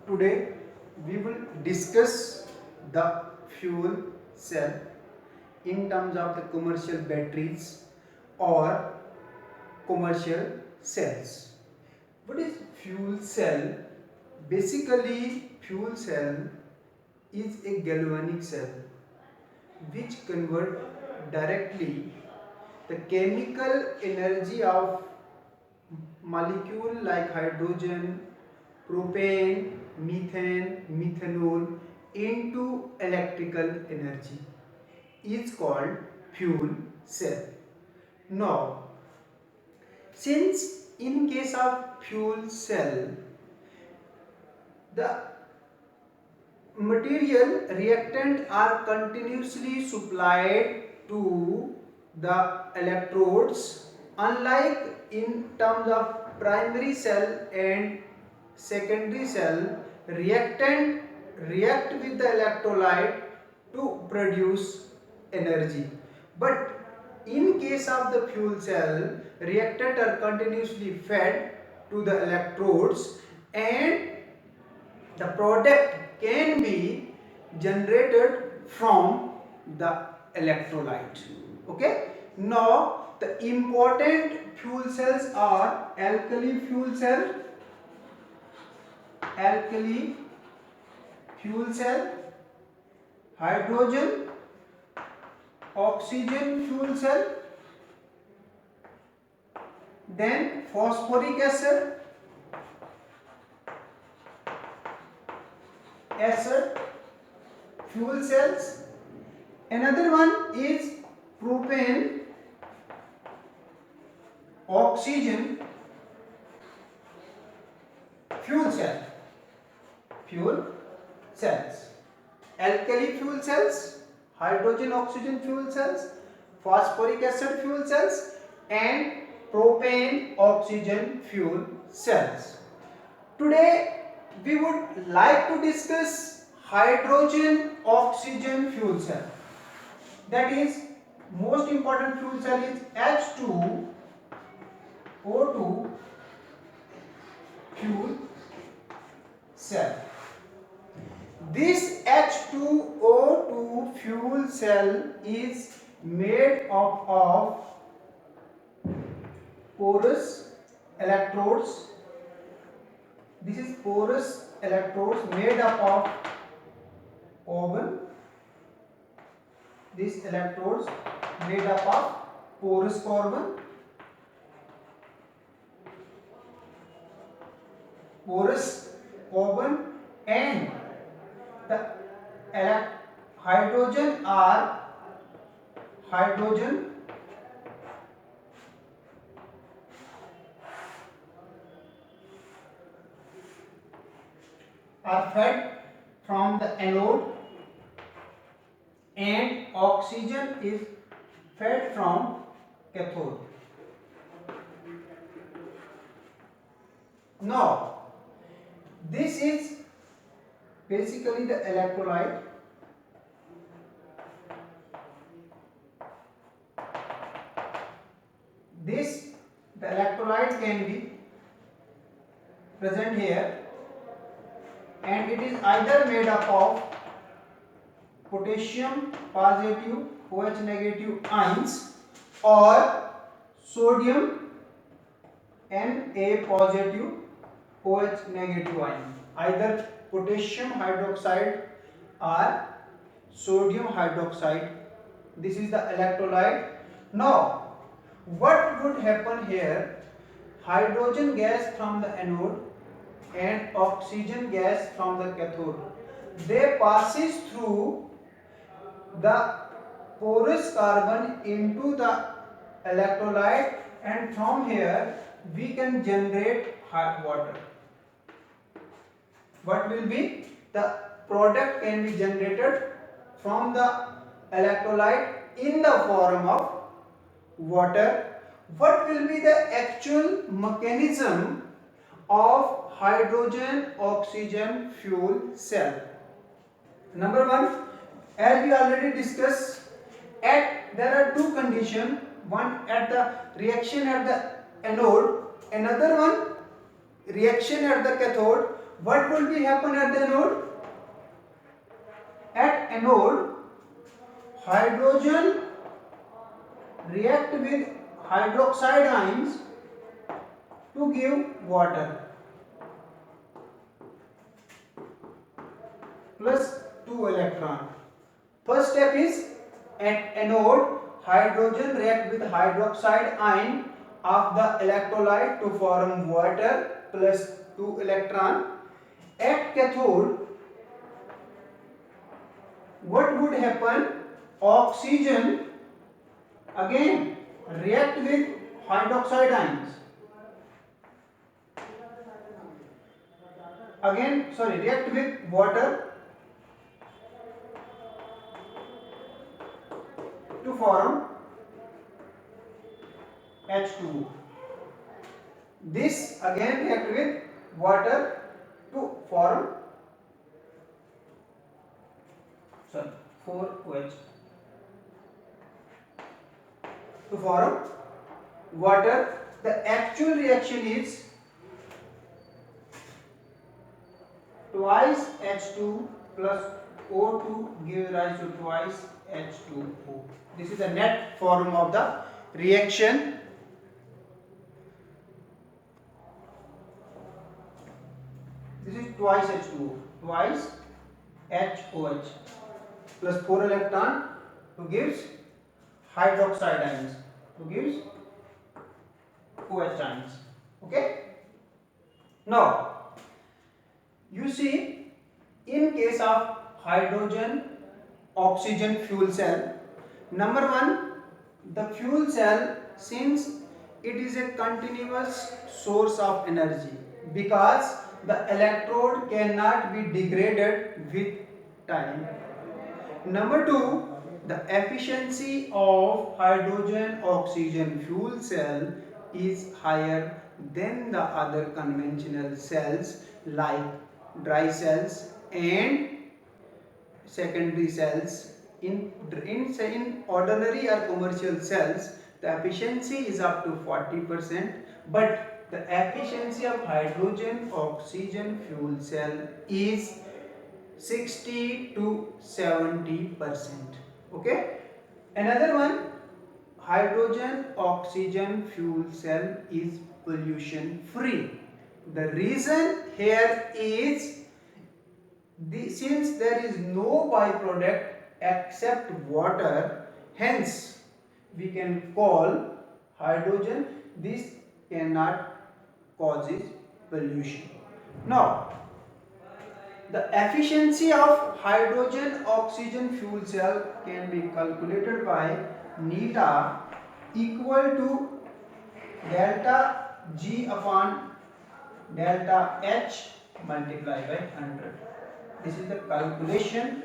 Today we will discuss the fuel cell in terms of the commercial batteries or commercial cells. What is fuel cell? Basically, fuel cell is a galvanic cell which convert directly the chemical energy of molecule like hydrogen, propane, methane, methanol into electrical energy is called fuel cell. Now, since in case of fuel cell, the material reactant are continuously supplied to the electrodes, unlike in terms of primary cell and secondary cell. Reactant react with the electrolyte to produce energy, but in case of the fuel cell, reactant are continuously fed to the electrodes and the product can be generated from the electrolyte. Okay, now the important fuel cells are alkali fuel cell, alkali fuel cell, hydrogen oxygen fuel cell, then phosphoric acid fuel cells. Another one is propane oxygen fuel cell, fuel cells, alkali fuel cells, hydrogen oxygen fuel cells, phosphoric acid fuel cells and propane oxygen fuel cells. Today we would like to discuss hydrogen oxygen fuel cell. That is, most important fuel cell is H2O2 fuel cell. This H2O2 fuel cell is made up of porous electrodes. This is porous electrodes made up of carbon. These electrodes made up of porous carbon, and the hydrogen are fed from the anode and oxygen is fed from cathode. Now, this is basically the electrolyte. The electrolyte can be present here, and it is either made up of potassium positive OH negative ions or sodium Na positive OH negative ion, either potassium hydroxide or sodium hydroxide. This is the electrolyte. Now, what would happen here? Hydrogen gas from the anode and oxygen gas from the cathode, they passes through the porous carbon into the electrolyte, and from here we can generate hot water. What will be the product can be generated from the electrolyte in the form of water. What will be the actual mechanism of hydrogen oxygen fuel cell? Number one, as we already discussed, there are two conditions. One at the reaction at the anode, another one reaction at the cathode. What will be happen at the anode? At anode, hydrogen react with hydroxide ions to give water plus 2 electron. First step is at anode, hydrogen react with hydroxide ion of the electrolyte to form water plus 2 electron. At cathode, what would happen? Oxygen again react with hydroxide ions. React with water to form H2O. This again react with water to form 4OH to form water. The actual reaction is twice H2 plus O2 gives rise to twice H2O. This is the net form of the reaction. This is twice H2O, twice HOH plus 4 electron to gives hydroxide ions, to gives OH ions. Okay. Now, you see, in case of hydrogen oxygen fuel cell, number one, the fuel cell, since it is a continuous source of energy, because the electrode cannot be degraded with time. Number two, the efficiency of hydrogen oxygen fuel cell is higher than the other conventional cells like dry cells and secondary cells. In ordinary or commercial cells, the efficiency is up to 40%, but the efficiency of hydrogen oxygen fuel cell is 60 to 70%. Okay. Another one, hydrogen oxygen fuel cell is pollution free. The reason here is since there is no byproduct except water, hence we can call hydrogen, this cannot causes pollution. Now, the efficiency of hydrogen oxygen fuel cell can be calculated by neta equal to delta G upon delta H multiplied by 100. This is the calculation.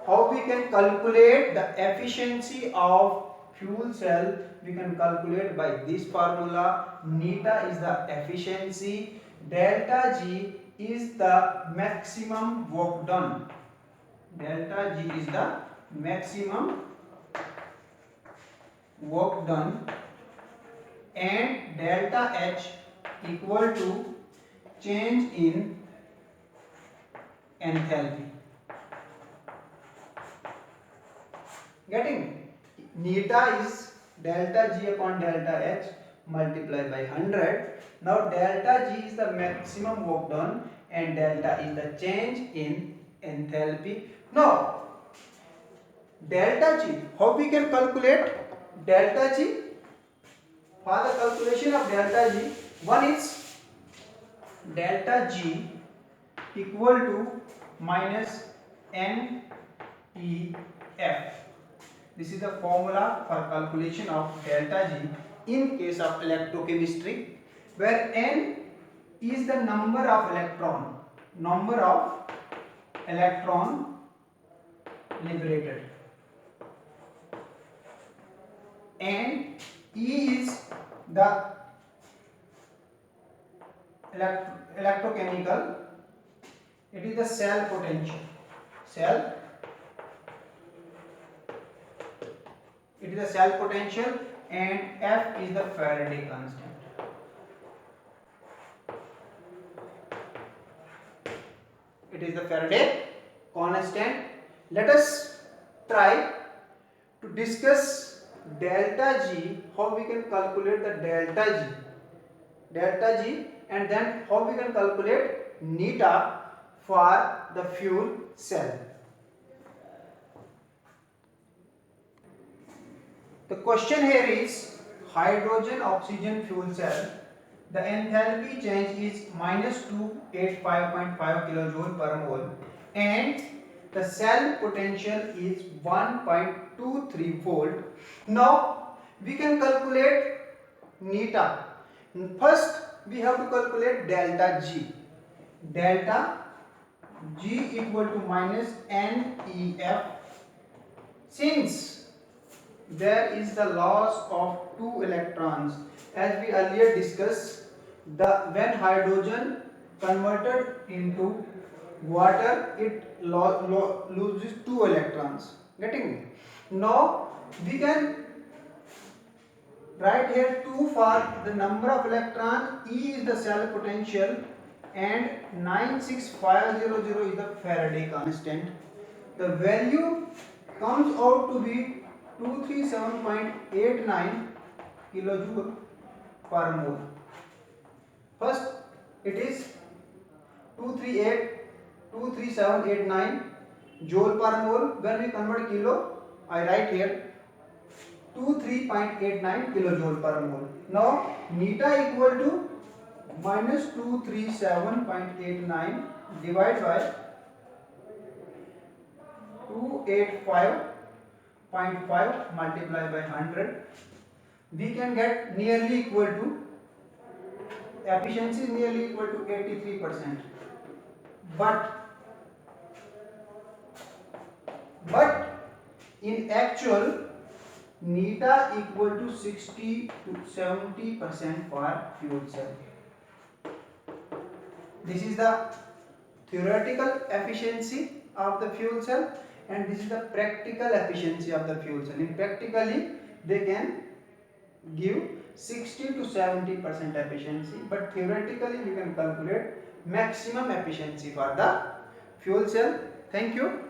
How we can calculate the efficiency of fuel cell? We can calculate by this formula. Neta is the efficiency, delta G is the maximum work done. Delta G is the maximum work done, and delta H equal to change in enthalpy. Getting? Neta is delta G upon delta H multiplied by 100. Now delta G is the maximum work done and delta is the change in enthalpy. Now delta G, how we can calculate delta G? For the calculation of delta G, one is delta G equal to minus NEF. This is the formula for calculation of delta G in case of electrochemistry, where N is the number of electron liberated, and E is the electrochemical, it is the cell potential. It is the cell potential, and F is the Faraday constant. It is the Faraday constant. Let us try to discuss delta G, how we can calculate the delta G, and then how we can calculate neta for the fuel cell. The question here is hydrogen oxygen fuel cell. The enthalpy change is minus 285.5 kilojoule per mole and the cell potential is 1.23 volt. Now we can calculate neta. First we have to calculate delta G. Delta G equal to minus NEF. Since there is the loss of 2 electrons, as we earlier discussed, when hydrogen converted into water, it loses 2 electrons. Getting me? Now we can write here 2 for the number of electrons, E is the cell potential, and 96500 is the Faraday constant. The value comes out to be 237.89 kilojoule per mole. First it is 237.89 joule per mole. When we convert kilo, I write here 23.89 kilojoule per mole. Now neta equal to minus 237.89 divided by 285.5 multiplied by 100. We can get nearly equal to, efficiency is nearly equal to 83%. But in actual, neta equal to 60 to 70% for fuel cell. This is the theoretical efficiency of the fuel cell and this is the practical efficiency of the fuel cell. In practically they can give 60 to 70% efficiency, but theoretically we can calculate maximum efficiency for the fuel cell. Thank you.